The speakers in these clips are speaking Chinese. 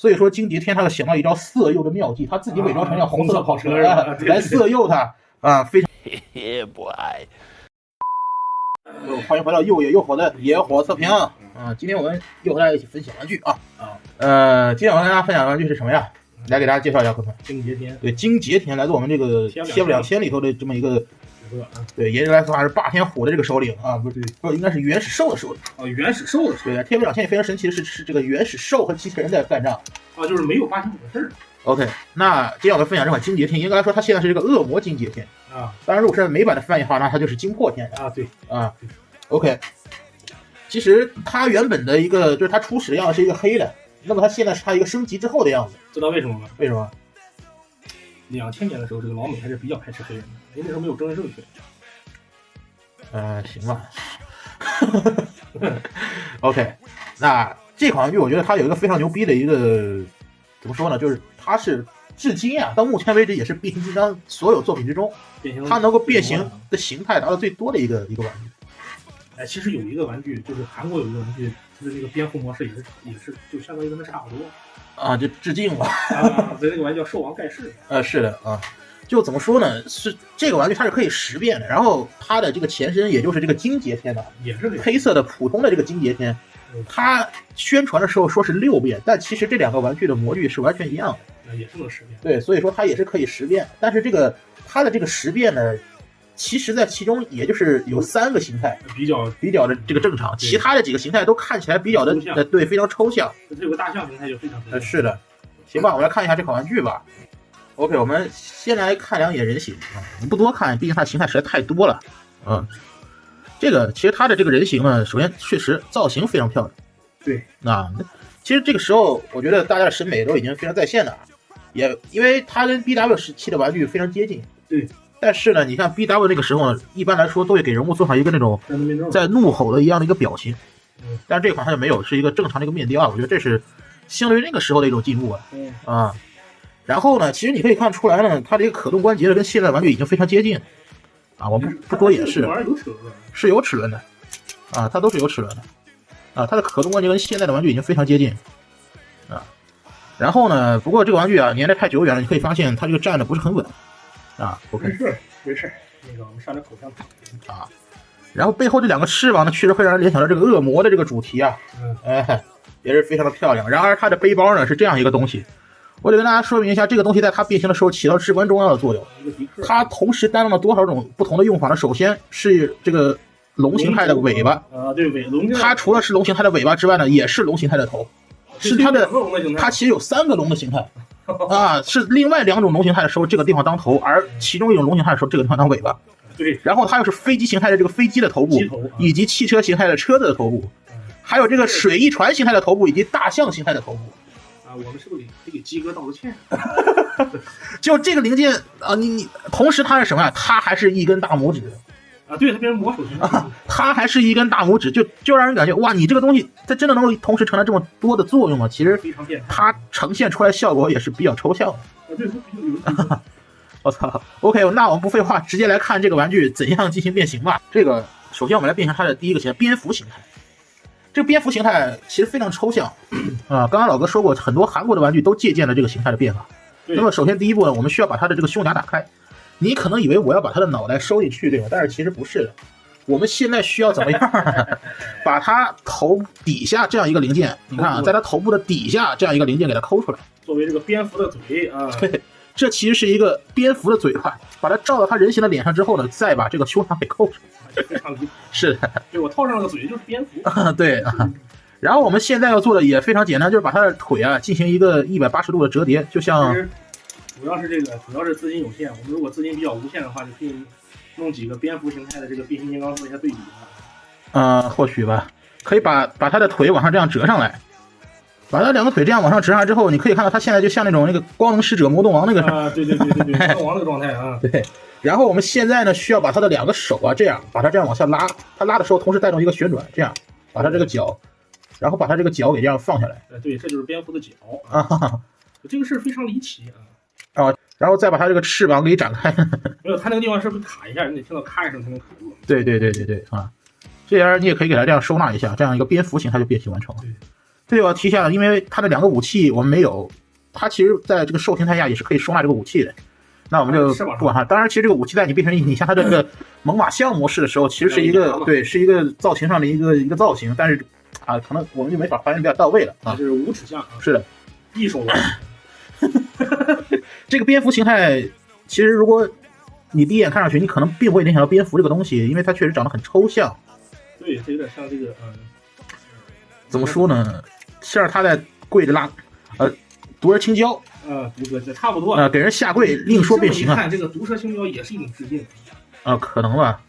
所以说金杰天他想到一招色诱的妙计，他自己伪装成辆红色的跑车来色诱他啊，非常。欢迎回到又野又火的野火测评啊！今天我们又和大家一起分享玩具啊。今天我跟大家分享的玩具是什么呀？来给大家介绍一下，坤坤。金杰天，对，金杰天来自我们这个TF2000里头的这么一个，对，严格来说还是霸天虎的这个首领啊，不应该是原始兽的首领。哦，原始兽的首领。对，TF2000也非常神奇的是这个原始兽和机器人在干仗。啊，就是没有霸天虎的事儿。OK， 那今天我们分享这款金杰天，应该来说它现在是这个恶魔金杰天啊。当然，如果是美版的翻译的话，那它就是金破天啊。对啊。OK， 其实它原本的一个就是它初始的样子是一个黑的，那么它现在是它一个升级之后的样子。知道为什么吗？为什么？2000年的时候，这个老美还是比较排斥黑人的，因为那时候没有政治正确。行吧。OK， 那这款玩具我觉得它有一个非常牛逼的一个，怎么说呢？就是它是至今啊，到目前为止也是变形金刚所有作品之中，它能够变形的形态达到最多的一个玩具。哎，其实有一个玩具，就是韩国有一个玩具，它的那个蝙蝠模式也是就相当于跟它差不多啊，就致敬吧。所以那个玩具叫兽王盖世。是的啊。就怎么说呢？是这个玩具它是可以识别的，然后它的这个前身也就是这个金杰天的，也是黑色的普通的这个金杰天，它宣传的时候说是6变，但其实这两个玩具的模具是完全一样的，也是能识别。对，所以说它也是可以识别，但是它的这个识别呢，其实在其中也就是有3个形态比较的这个正常，其他的几个形态都看起来比较的对，非常抽象。它有个大象形态就非常是的。行吧，我们来看一下这款玩具吧。OK， 我们先来看2眼人形啊，我们不多看，毕竟它形态实在太多了。这个其实它的这个人形呢，首先确实造型非常漂亮。对其实这个时候我觉得大家的审美都已经非常在线了，也因为它跟 BW 时期的玩具非常接近。对，但是呢，你看 BW 那个时候呢，一般来说都会给人物做上一个那种在怒吼的一样的一个表情，但是这款它就没有，是一个正常的一个面雕啊，我觉得这是相对于那个时候的一种进步啊。然后呢，其实你可以看出来呢，它这个可动关节的跟现在的玩具已经非常接近啊。我不多解释，是有齿轮的啊，它都是有齿轮的啊。它的可动关节跟现在的玩具已经非常接近啊。然后呢，不过这个玩具啊，年代太久远了，你可以发现它这个站的不是很稳啊。OK， 没事，那个我们上点口香糖啊。然后背后这2个翅膀呢，确实会让人联想到这个恶魔的这个主题啊，也是非常的漂亮。然而它的背包呢是这样一个东西。我得跟大家说明一下，这个东西在它变形的时候起到至关重要的作用。它同时担当了多少种不同的用法呢？首先是这个龙形态的尾巴啊，对，龙。它除了是龙形态的尾巴之外呢，也是龙形态的头，是它其实有3个龙的形态啊，是另外2种龙形态的时候这个地方当头，而其中一种龙形态的时候这个地方当尾巴。对，然后它又是飞机形态的这个飞机的头部，以及汽车形态的车子的头部，还有这个水翼船形态的头部以及大象形态的头部。我们是不是得给鸡哥道个歉？就这个零件啊，你同时它是什么呀？它还是一根大拇指啊，对，它变成魔手型它还是一根大拇指，就让人感觉哇，你这个东西它真的能够同时承担这么多的作用吗？其实它呈现出来效果也是比较抽象的。对，我操 ！OK， 那我们不废话，直接来看这个玩具怎样进行变形吧。这个首先我们来变成它的第一个形态——蝙蝠形态。这个蝙蝠形态其实非常抽象啊！刚刚老哥说过，很多韩国的玩具都借鉴了这个形态的变法。那么首先第一步呢，我们需要把它的这个胸甲打开。你可能以为我要把它的脑袋收进去，对吧？但是其实不是的。我们现在需要怎么样把它头底下这样一个零件，你看啊，在它头部的底下这样一个零件给它抠出来，作为这个蝙蝠的嘴啊。对，这其实是一个蝙蝠的嘴巴，把它罩到它人形的脸上之后呢，再把这个胸膛给抠出来。非常离谱，是的，对，我套上了个嘴就是蝙蝠对然后我们现在要做的也非常简单，就是把它的腿啊进行一个180度的折叠，就像主要是资金有限，我们如果资金比较无限的话，就可以弄几个蝙蝠形态的这个变形金刚做一下对比或许吧，可以把它的腿往上这样折上来，把它2个腿这样往上折上来之后，你可以看到它现在就像那种那个光能使者魔动王那个对，魔动王那个状态啊。对。然后我们现在呢，需要把它的2个手啊，这样把它这样往下拉，它拉的时候同时带动一个旋转，这样把它这个脚，然后把它这个脚给这样放下来。对，这就是蝙蝠的脚啊，这个是非常离奇然后再把它这个翅膀给展开。没有，它那个地方是不是卡一下？你得听到咔一声才能卡住。对啊，这样你也可以给它这样收纳一下，这样一个蝙蝠形态就变形完成了。这就要提一下了，因为它的2个武器我们没有，它其实在这个兽形态下也是可以收纳这个武器的。那我们就不管它。当然，其实这个武器在你变成你像它这个猛犸象模式的时候，其实是一个对，是一个造型上的一个造型，但是啊，可能我们就没法还原比较到位了啊。这是无齿象，是的，一手玩。这个蝙蝠形态，其实如果你第一眼看上去，你可能并不会联想到蝙蝠这个东西，因为它确实长得很抽象。对，它有点像这个怎么说呢？像是他在跪着拉，毒蛇青椒。毒蛇这差不多。给人下跪，另说变形啊。看这个毒蛇青椒也是一种致敬。可能吧。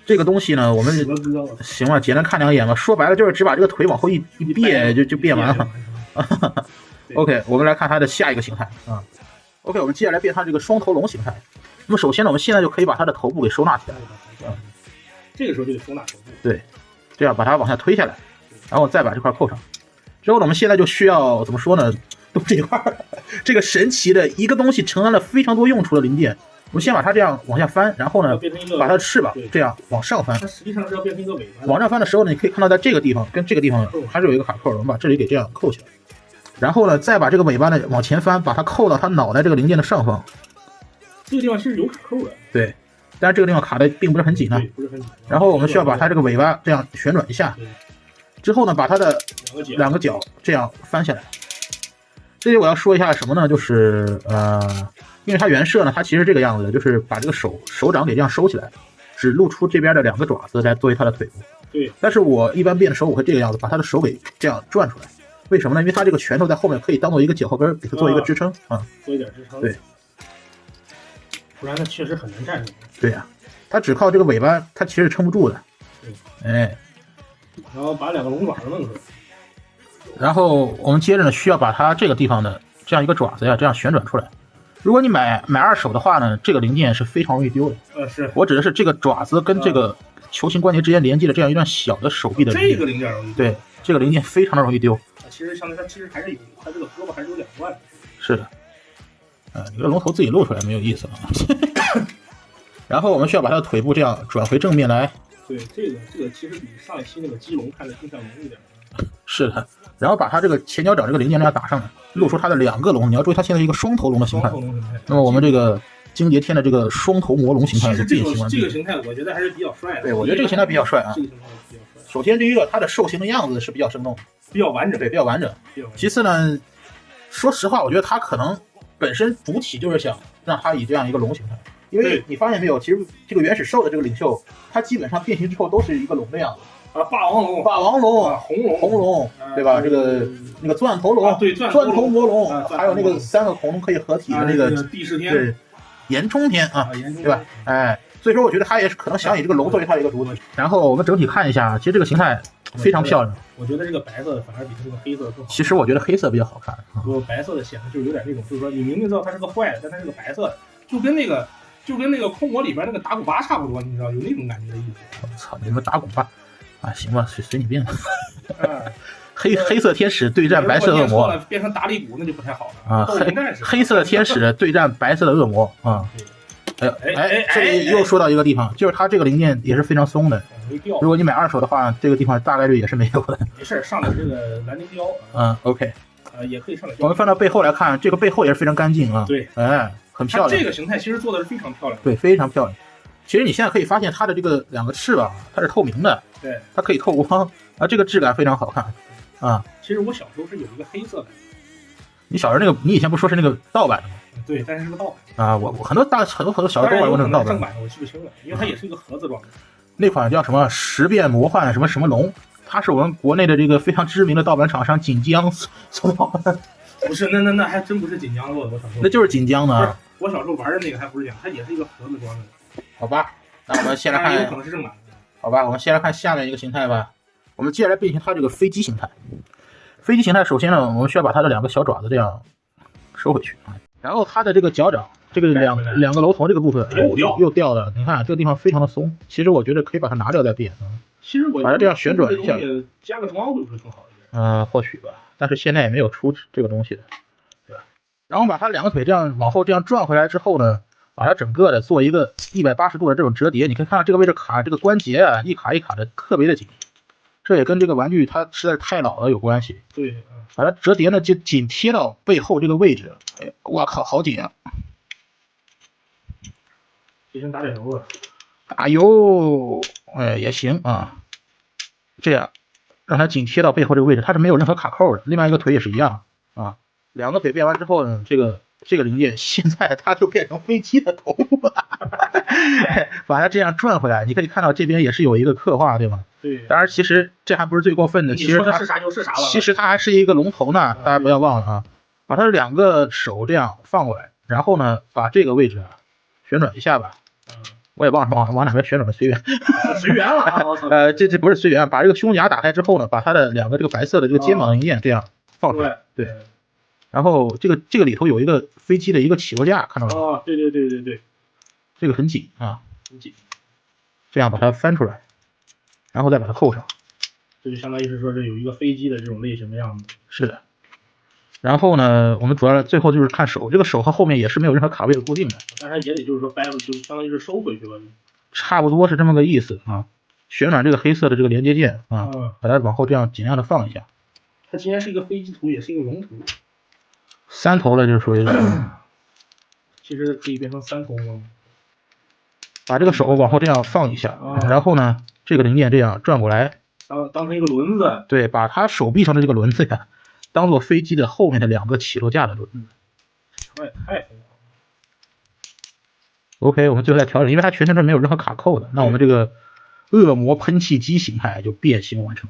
这个东西呢，我们行了，简单看2眼吧。说白了就是只把这个腿往后一别就变完了。OK， 我们来看它的下一个形态啊。OK， 我们接下来变它这个双头龙形态。那么首先呢，我们现在就可以把它的头部给收纳起来。这个时候就得收纳头部。对，这样把它往下推下来，然后再把这块扣上。之后呢，我们现在就需要怎么说呢？都这一块这个神奇的一个东西承担了非常多用处的零件。我们先把它这样往下翻，然后呢，把它的翅膀这样往上翻。它实际上是要变成一个尾巴。往上翻的时候呢，你可以看到在这个地方跟这个地方还是有一个卡扣，我们把这里给这样扣起来。然后呢，再把这个尾巴呢往前翻，把它扣到它脑袋这个零件的上方。这个地方其实有卡扣的。对，但是这个地方卡的并不是很紧啊。不是很紧。然后我们需要把它这个尾巴这样旋转一下，之后呢，把它的2个脚这样翻下来。这里我要说一下什么呢？就是因为它原设呢，它其实这个样子的，就是把这个手掌给这样收起来，只露出这边的2个爪子来作为它的腿部。对。但是我一般变的时候，我会这个样子，把它的手给这样转出来。为什么呢？因为它这个拳头在后面可以当做一个脚后跟，给它做一个支撑做一点支撑。对。不然它确实很难站住。对呀，它只靠这个尾巴，它其实是撑不住的。对。然后把2个龙爪子弄出来。然后我们接着呢，需要把它这个地方的这样一个爪子呀，这样旋转出来。如果你买2手的话呢，这个零件是非常容易丢的。是我指的是这个爪子跟这个球形关节之间连接的这样一段小的手臂的这个零件容易丢。对，这个零件非常的容易丢。其实相当于它其实还是有，它这个胳膊还是有2段的。是的。你这龙头自己露出来没有意思啊。然后我们需要把它的腿部这样转回正面来。对，这个其实比上一期那个鸡龙看着更像龙一点。是的。然后把它这个前脚掌这个零件这样打上来，露出它的2个龙。你要注意，它现在是一个双头龙的形态。那么我们这个惊节天的这个双头魔龙形态就变形完毕。这个形态我觉得还是比较帅的。对，我觉得这个形态比较帅啊。这个形态比较帅。首先第一个，它的兽形的样子是比较生动，比较完整。对，比较完整。其次呢，说实话，我觉得它可能本身主体就是想让它以这样一个龙形态，因为你发现没有，其实这个原始兽的这个领袖，它基本上变形之后都是一个龙的样子。霸王龙、红龙，对吧？这个那个钻头龙，对，钻头魔龙，还有那个3个恐龙可以合体的那个地势天，对，岩冲天啊，对吧？所以说我觉得他也是可能想以这个龙作为他的一个主体。然后我们整体看一下，其实这个形态非常漂亮。我觉得这个白色反而比这个黑色更好。其实我觉得黑色比较好看。白色的显得就是有点那种，就是说你明明知道它是个坏的，但它是个白色的，就跟那个空魔里边那个打鼓巴差不多，你知道有那种感觉的意思。我操，你们打鼓巴啊，行吧，随你便吧。黑色天使对战白色恶魔，变成打里鼓那就不太好了啊。黑色天使对战白色的恶魔啊。这里又说到一个地方，就是它这个零件也是非常松的。如果你买2手的话，这个地方大概率也是没有的。没事，上点这个蓝丁胶。OK。也可以上点。我们翻到背后来看，这个背后也是非常干净啊。对，很漂亮。这个形态其实做的是非常漂亮。对，非常漂亮。其实你现在可以发现它的这个2个翅膀，它是透明的。对，它可以透光啊，这个质感非常好看啊。其实我小时候是有一个黑色的。你小时候那个，你以前不说是那个盗版的吗？对，但是是个盗版啊。我很多小时候都玩过那种盗版。正版我记不清了，因为它也是一个盒子装的。那款叫什么十变魔幻什么龙，它是我们国内的这个非常知名的盗版厂商锦江所盗版。不是，那还真不是锦江做的，我小时候。那就是锦江的。我小时候玩的那个还不是锦江，它也是一个盒子装的。好吧，那我们先来看，有可能是正版的。好吧，我们先来看下面一个形态吧。我们接下来变形它这个飞机形态。飞机形态首先呢，我们需要把它的2个小爪子这样收回去，然后它的这个脚掌，这个两个楼头这个部分又掉了。你看这个地方非常的松，其实我觉得可以把它拿掉再变。其实我把它这样旋转一下，加个装会不会更好一点？或许吧，但是现在也没有出这个东西的，对吧？然后把它2个腿这样往后这样转回来之后呢，把它整个的做一个180度的这种折叠。你可以看到这个位置卡这个关节啊，一卡一卡的特别的紧。这也跟这个玩具它实在是太老了有关系。对，把它折叠呢就紧贴到背后这个位置。哎，我靠，好紧啊！提前打点油啊。打油，哎也行啊。这样让它紧贴到背后这个位置，它是没有任何卡扣的。另外一个腿也是一样啊。两个腿变完之后呢，这个零件现在它就变成飞机的头了。把它这样转回来，你可以看到这边也是有一个刻画，对吗？对。当然，其实这还不是最过分的，其实它是啥就是啥了。其实它还是一个龙头呢，大家不要忘了啊。把它两个手这样放过来，然后呢，把这个位置旋转一下吧。我也忘了往哪边旋转的，随缘。随缘了啊！这不是随缘，把这个胸甲打开之后呢，把它的两个这个白色的这个肩膀零件这样放出来，对。然后这个里头有一个飞机的一个起落架，看到了吗？哦，对，这个很紧啊，很紧。这样把它翻出来，然后再把它扣上。这就相当于是说这有一个飞机的这种类型的样子。是的。然后呢，我们主要最后就是看手，这个手和后面也是没有任何卡位的固定的，但是也得就是说掰了，就相当于是收回去了。差不多是这么个意思啊。旋转这个黑色的这个连接键啊，把它往后这样尽量的放一下。它既然是一个飞机图，也是一个龙图。三头的就属于其实可以变成三头吗？把这个手往后这样放一下，然后呢，这个零件这样转过来，当成一个轮子。对，把它手臂上的这个轮子呀，当做飞机的后面的两个起落架的轮子。太疯了。OK， 我们最后再调整，因为它全程是没有任何卡扣的，那我们这个恶魔喷气机形态就变形完成。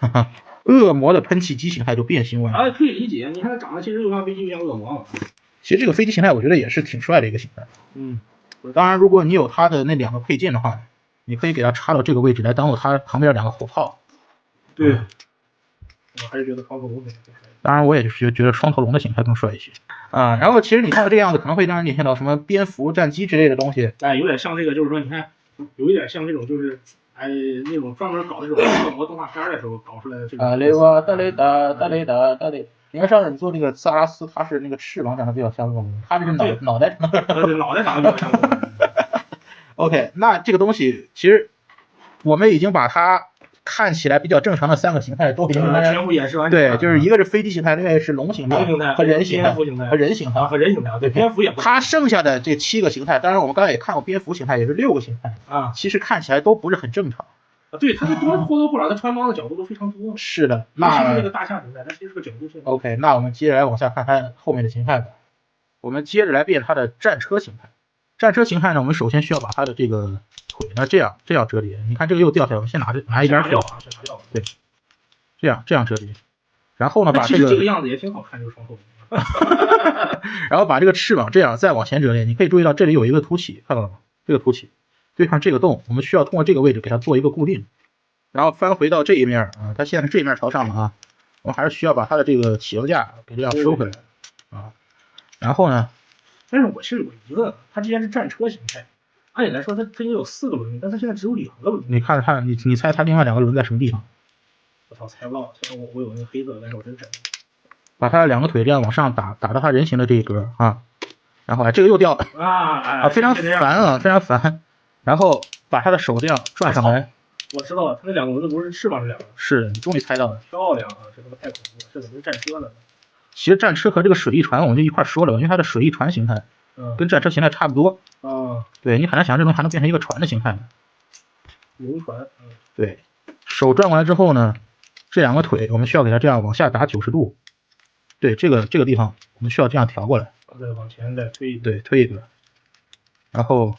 哈哈。恶魔的喷气机形态就变形完成。可以理解，你看它长得其实就像飞机一样恶魔。其实这个飞机形态我觉得也是挺帅的一个形态。当然如果你有它的那两个配件的话，你可以给它插到这个位置来当做它旁边两个后套。对，我还是觉得双头龙。当然我也是觉得双头龙的形态更帅一些啊。然后其实你看到这样子可能会让人联想到什么蝙蝠战机之类的东西。有点像这个，就是说你看，有一点像这种就是那种专门搞这种恶魔动画片的时候搞出来的这个。雷哇达雷达达雷达达雷。你看上次你做那个萨拉斯，他是那个翅膀长得比较像恶魔，他这是脑袋长得比较像恶魔。OK， 那这个东西其实我们已经把它看起来比较正常的三个形态都已经全部演示完。对，就是一个是飞机形态，另外是龙形态和人形态和人形态和人形态。对，蝙蝠也不。它剩下的这7个形态，当然我们刚才也看过蝙蝠形态，也是6个形态啊，其实看起来都不是很正常。对，它或多或少，它穿帮的角度都非常多。是的，那这个大象形态，它其实是个角度性。OK， 那我们接着来往下看它后面的形态吧。我们接着来变它的战车形态。战车形态呢，我们首先需要把它的这个腿呢这样折叠。你看这个又掉下来，我们先拿一边掉。对，这样折叠。然后呢，把这个样子也挺好看，这个双头。然后把这个翅膀这样再往前折叠，你可以注意到这里有一个凸起，看到了吗？这个凸起。对抗这个洞，我们需要通过这个位置给它做一个固定，然后翻回到这一面啊，它现在是这一面朝上了啊，我们还是需要把它的这个起落架给这样收回来啊。然后呢，但是我其实有一个，它既然是战车形态，按理来说它应该有4个轮子，但它现在只有2个轮子。你看看，你猜它另外2个轮子在什么地方？我操，猜不到，我有那个黑色的，但是我真猜。把它的2个腿这样往上打到它人形的这一格啊，然后这个又掉了非常烦啊，非常烦。然后把它的手这样转上来。我知道了，它那2个轮子不是翅膀是2个。是，你终于猜到了。漂亮啊！这他妈太恐怖了，这怎么是战车呢？其实战车和这个水翼船我们就一块说了，因为它的水翼船形态跟战车形态差不多。对，你很难想象这东西还能变成一个船的形态。龙船。对，手转过来之后呢，这2个腿我们需要给它这样往下打90度。对，这个地方我们需要这样调过来。再往前再推。对，推一个。然后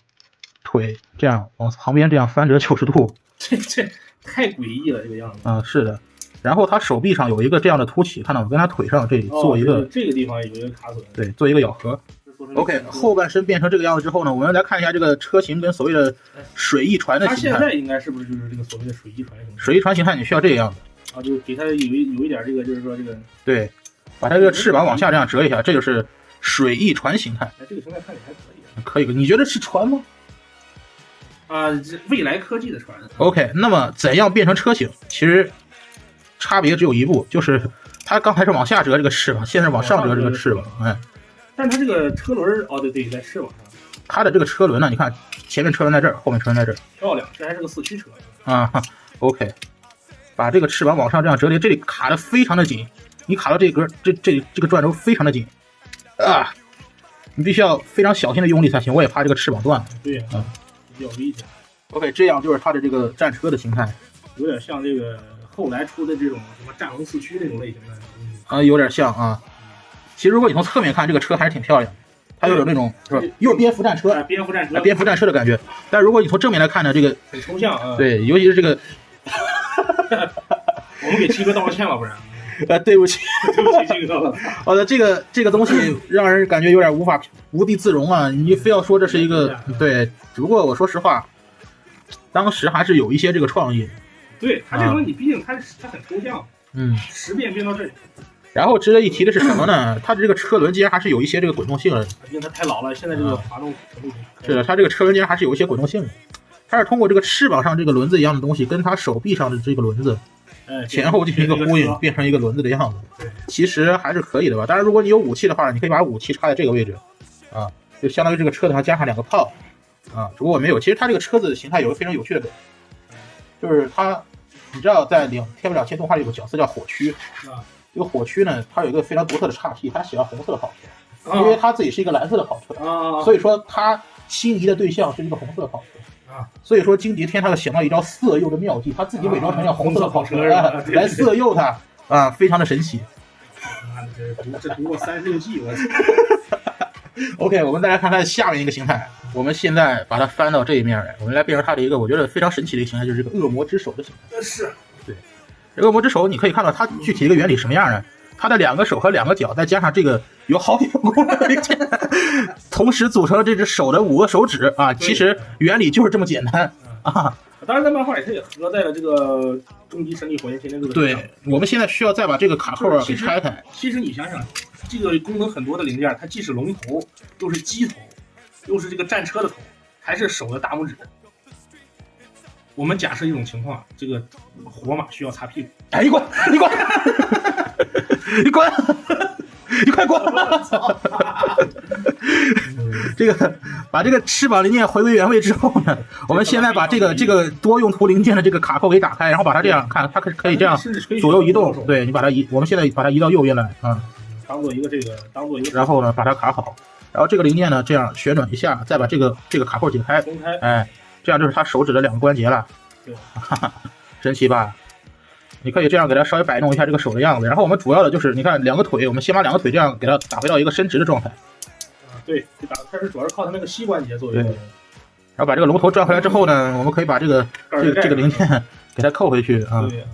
腿这样往旁边这样翻折90度。这太诡异了，这个样子。是的。然后他手臂上有一个这样的凸起，看到吗？跟他腿上这里做一个，这个地方有一个卡榫。对，做一个咬合。OK， 后半身变成这个样子之后呢，我们来看一下这个车型跟所谓的水翼船的形态。它现在应该是不是就是这个所谓的水翼船形态？水翼船形态你需要这个样子啊，就给它有一点这个，就是说这个。对，把它这个翅膀往下这样折一下，这就是水翼船形态。这个形态看起来还可以。可以，你觉得是船吗？未来科技的船。OK， 那么怎样变成车型？其实差别只有一步，就是它刚才是往下折这个翅膀，现在是往上折这个翅膀。但是它这个车轮，对，在翅膀上。它的这个车轮呢，你看前面车轮在这儿，后面车轮在这儿，漂亮，这还是个4驱车。OK， 把这个翅膀往上这样折叠，这里卡的非常的紧，你卡到这格，这个转轴非常的紧啊，你必须要非常小心的用力才行，我也怕这个翅膀断。对呀，比较危险。OK， 这样就是它的这个战车的形态，有点像这个后来出的这种什么战龙4驱那种类型的东西啊，有点像啊。其实如果你从侧面看，这个车还是挺漂亮的，它有那种是吧？又是蝙蝠战车，蝙蝠战车，蝙蝠战车的感觉。但如果你从正面来看呢，这个很抽象啊。对，尤其是这个，我们给七哥道个歉了，不然。对不起，对不起，七哥。好的，这个东西让人感觉有点无地自容啊！你非要说这是一个对，只不过我说实话，当时还是有一些这个创意。对他这个东西，你毕竟它很抽象，十变变到这里。然后值得一提的是什么呢？它的这个车轮竟然还是有一些这个滚动性的，因为它太老了，现在这个滑动程度是的，它这个车轮竟然还是有一些滚动性的，它是通过这个翅膀上这个轮子一样的东西，跟它手臂上的这个轮子，前后进行一个呼应，变成一个轮子的样子。对，其实还是可以的吧。当然，如果你有武器的话，你可以把武器插在这个位置，啊，就相当于这个车子上加上2个炮，啊，只不过我没有。其实它这个车子的形态有个非常有趣的点，就是它，你知道在《天不了切》动画里有个角色叫火区，这个火区呢，它有一个非常独特的岔劈，他喜欢红色的跑车，因为他自己是一个蓝色的跑车，所以说他心仪的对象是一个红色的跑车，所以说金蝶天他就想到一招色诱的妙计，他自己伪装成辆红色的跑车来色诱他啊，非常的神奇。这读过36计，我操！OK， 我们再来看它的下面一个形态，我们现在把它翻到这一面来，我们来变成它的一个我觉得非常神奇的一个形态，就是这个恶魔之手的形态。是，对。恶魔之手，你可以看到它具体一个原理什么样呢？它的2个手和2个脚，再加上这个有好几个功能零件，同时组成了这只手的5个手指啊！其实原理就是这么简单啊！当然，在漫画里它也合在了这个终极神力火焰天天这个。对，我们现在需要再把这个卡扣给拆开。其实你想想，这个功能很多的零件，它既是龙头，又是鸡头，又是这个战车的头，还是手的大拇指。我们假设一种情况，这个火马需要擦屁股。哎，你滚！你滚！你滚！你快滚！这个把这个翅膀零件回归原位之后呢，我们现在把这个多用途零件的这个卡扣给打开，然后把它这样看，它可以这样左右移动。对，你把它移，我们现在把它移到右边来啊，当做一个，然后呢把它卡好，然后这个零件呢这样旋转一下，再把这个卡扣解开，哎。这样就是他手指的2个关节了，对，神奇吧？你可以这样给它稍微摆弄一下这个手的样子。然后我们主要的就是，你看2个腿，我们先把2个腿这样给它打回到一个伸直的状态。对，它是主要是靠它那个膝关节作为。对。然后把这个龙头转回来之后呢，我们可以把这个零件给它扣回去啊。对。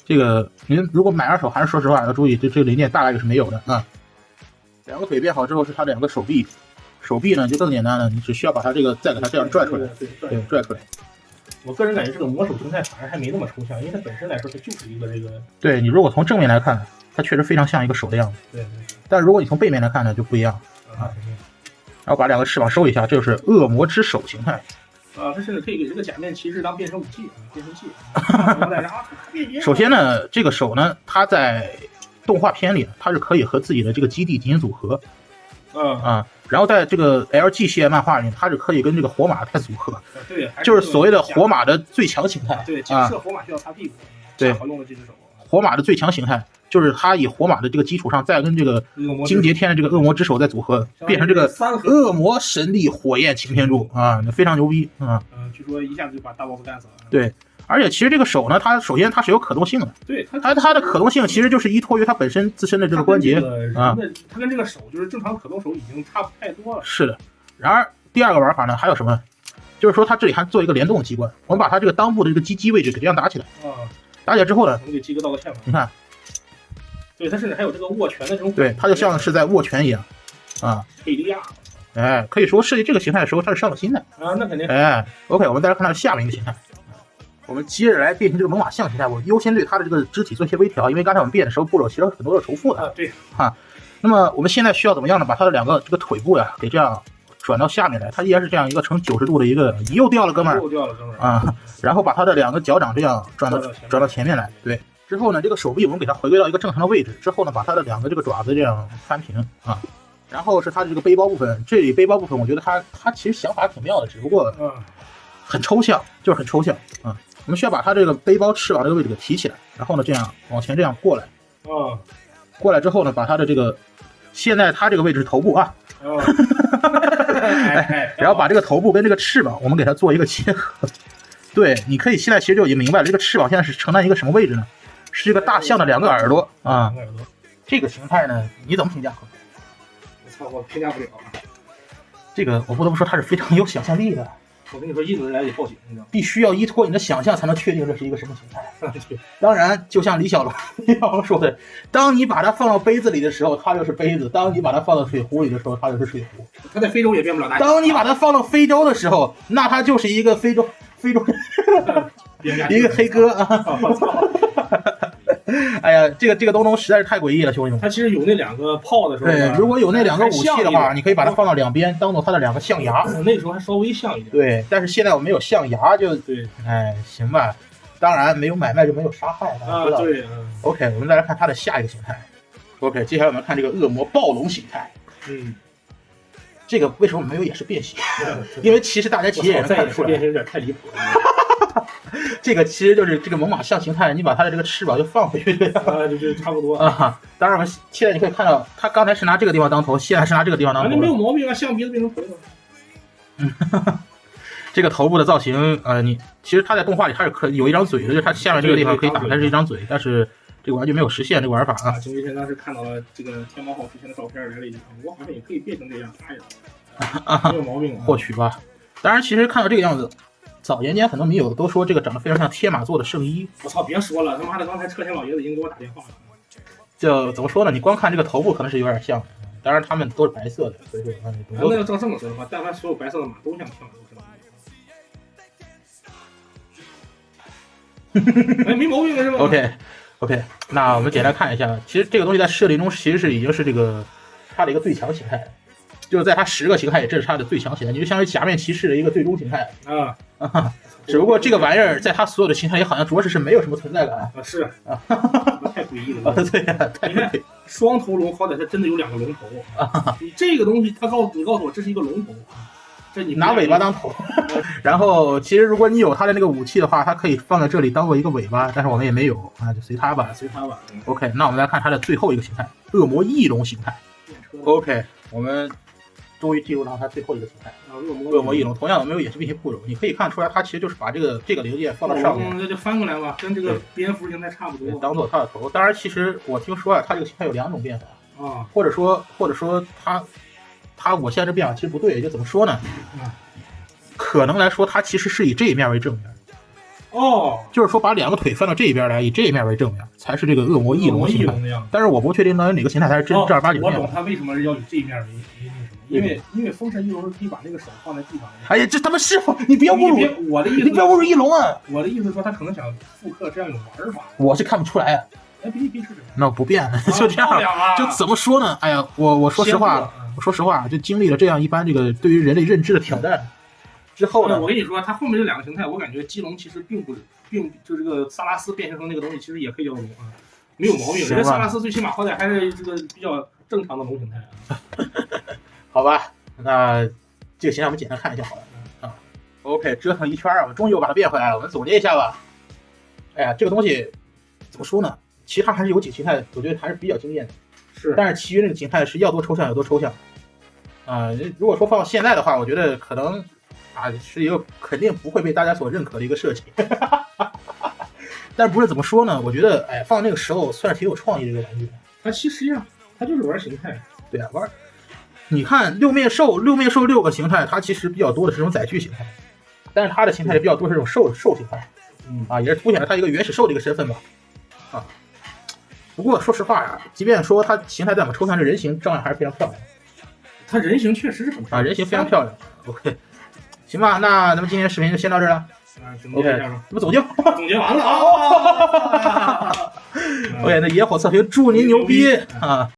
这个您如果买2手，还是说实话要注意，这个零件大概率是没有的啊。2个腿变好之后是它2个手臂。手臂呢就更简单了，你只需要把它这个再给它这样拽出来，对，拽出来。我个人感觉这个魔手形态反而还没那么抽象，因为它本身来说它就是一个这个。对，你如果从正面来看，它确实非常像一个手的样子。对。但如果你从背面来看呢，就不一样啊。然后把2个翅膀收一下，这就是恶魔之手形态。啊，它甚至可以给这个假面骑士当变身武器、变身器。首先呢，这个手呢，它在动画片里它是可以和自己的这个基地进行组合。然后在这个 LG 系列漫画里，它是可以跟这个火马再组合，对，就是所谓的火马的最强形态。对，假设火马需要擦屁股，对，好用的这只手。火马的最强形态就是它以火马的这个基础上，再跟这个金蝶天的这个恶魔之手再组合，变成这个恶魔神力火焰擎天柱啊，非常牛逼啊！据说一下子就把大 boss 干死了。对。而且其实这个手呢，它首先它是有可动性的，对它的可动性其实就是依托于它本身自身的这个关节啊，它跟这个手就是正常可动手已经差不太多了。是的。然而第2个玩法呢还有什么？就是说它这里还做一个联动的机关，我们把它这个裆部的这个鸡位置给这样打起来打起来之后呢，我们给鸡哥道个歉吧。你看，对，它甚至还有这个握拳的这种，对，它就像是在握拳一样啊。贝利亚，哎，可以说设计这个形态的时候，它是上了心的啊，那肯定。哎 ，OK， 我们再来看它下面一个形态。我们接着来变形这个猛犸象形态，我优先对它的这个肢体做一些微调，因为刚才我们变的时候步骤其实很多的重复的。对。那么我们现在需要怎么样呢？把它的2个这个腿部呀，给这样转到下面来，它依然是这样一个呈90度的一个，又掉了哥们儿。又掉了哥们儿。啊，然后把它的2个脚掌这样转到前面来，对。之后呢，这个手臂我们给它回归到一个正常的位置，之后呢，把它的2个这个爪子这样翻平啊。然后是它的这个背包部分，这里背包部分我觉得它其实想法挺妙的，只不过很抽象，就是很抽象啊。我们需要把它这个背包翅膀这个位置给提起来，然后呢，这样往前这样过来。过来之后呢，把它的这个，现在它这个位置是头部啊。然后把这个头部跟这个翅膀，我们给它做一个结合。对，你可以现在其实就已经明白了，这个翅膀现在是承担一个什么位置呢？是这个大象的2个耳朵啊。这个形态呢，你怎么评价？我操，我评价不了。这个我不得不说，它是非常有想象力的。我跟你说，印度人来得报警，你知道吗？必须要依托你的想象才能确定这是一个什么形态。当然，就像李小龙说的，当你把它放到杯子里的时候，它就是杯子；当你把它放到水壶里的时候，它就是水壶。它在非洲也变不了大。当你把它放到非洲的时候，那它就是一个非洲一个黑哥啊！哎呀，这个东东实在是太诡异了，兄弟们。它其实有那2个炮的时候，对，如果有那2个武器的话，你可以把它放到两边，当做它的2个象牙。那时候还稍微像一点。对，但是现在我没有象牙，就对，哎，行吧。当然，没有买卖就没有杀害啊。对。OK， 我们再来看它的下一个形态。OK， 接下来我们看这个恶魔暴龙形态。这个为什么没有也是变形？因为其实大家其实也能看得出来，变形有点太离谱了。这个其实就是这个猛犸象形态，你把它的这个翅膀就放回去，对吧？就差不多啊。当然，我们现在你可以看到，它刚才是拿这个地方当头，现在是拿这个地方当头。那没有毛病啊，象鼻子变成头了。这个头部的造型，你其实它在动画里它是有一张嘴的，就是它下面这个地方可以打开是一张嘴，但是这个完全没有实现这个玩法啊。金龟神当时看到了这个天猫号出现的照片，来了一句：“我好像也可以变成这样，哎呀，没有毛病。”或许吧。当然，其实看到这个样子。早年间很多迷友都说这个长得非常像天马座的圣衣。我操，别说了，他妈的，刚才车田老爷子已经给我打电话了。就怎么说呢？你光看这个头部可能是有点像，当然他们都是白色的，所以说那要照这么说的话，但凡所有白色的马都像天马座。哎，没毛病了是吧 ？OK， 那我们简单看一下，其实这个东西在设定中其实是已经是这个它的一个最强形态。就是在它10个形态里，这是它的最强形态，你就相当于假面骑士的一个最终形态啊。只不过这个玩意儿在它所有的形态里，好像着实是没有什么存在感啊。是啊，太诡异了。对呀，太诡异。双头龙好歹它真的有2个龙头啊。你这个东西，你告诉我这是一个龙头啊，这你拿尾巴当头。然后其实如果你有它的那个武器的话，它可以放在这里当做一个尾巴，但是我们也没有啊，就随它吧，随它吧。OK， 那我们来看它的最后一个形态，恶魔翼龙形态。OK， 我们。终于进入到它最后一个形态，恶魔翼龙。同样我们有也是变形步骤，你可以看出来，它其实就是把这个零件放到上面，那就翻过来吧，跟这个蝙蝠形态差不多，当做它的头。当然，其实我听说它这个形态有2种变法啊，或者说它我现在这变法其实不对，就怎么说呢？可能来说，它其实是以这一面为正面。就是说把2个腿翻到这一边来，以这一面为正面，才是这个恶魔翼龙形态。但是我不确定到底哪个形态才是真正儿八经面。我懂它为什么要以这一面为那什么，因为风神翼龙可以把那个手放在地上。哎呀，这他妈是你不要侮辱我的意思，你不要侮辱翼龙啊！我的意思说他可能想复刻这样一种玩法，我是看不出来啊。必须是那不变，就这样，就怎么说呢？哎呀，我说实话，就经历了这样一般这个对于人类认知的挑战。之后呢？我跟你说，它后面这2个形态，我感觉基隆其实并就这个萨拉斯变形成那个东西，其实也可以叫龙啊，没有毛病。人家萨拉斯最起码好歹还是这个比较正常的龙形态啊。好吧，那这个形态我们简单看一下好了啊。OK， 折腾一圈我们终于又把它变回来了。我们总结一下吧。哎呀，这个东西怎么说呢？其实它还是有几个形态，我觉得还是比较惊艳的。是，但是其余那个形态是要多抽象有多抽象。如果说放到现在的话，我觉得可能。是一个肯定不会被大家所认可的一个设计，但是不是怎么说呢？我觉得，放那个时候算是挺有创意的一个玩具。它其实上它就是玩形态，对啊，玩。你看六面兽6个形态，它其实比较多的是这种载具形态，但是它的形态也比较多是这种兽形态，也是凸显了它一个原始兽的一个身份吧。不过说实话呀，即便说它形态再怎么抽象，这人形照样还是非常漂亮。它人形确实是很漂亮，人形非常漂亮。OK。行吧，那咱们今天视频就先到这儿了。OK， 我们总结完了啊。OK， 那野火测评祝您牛逼啊！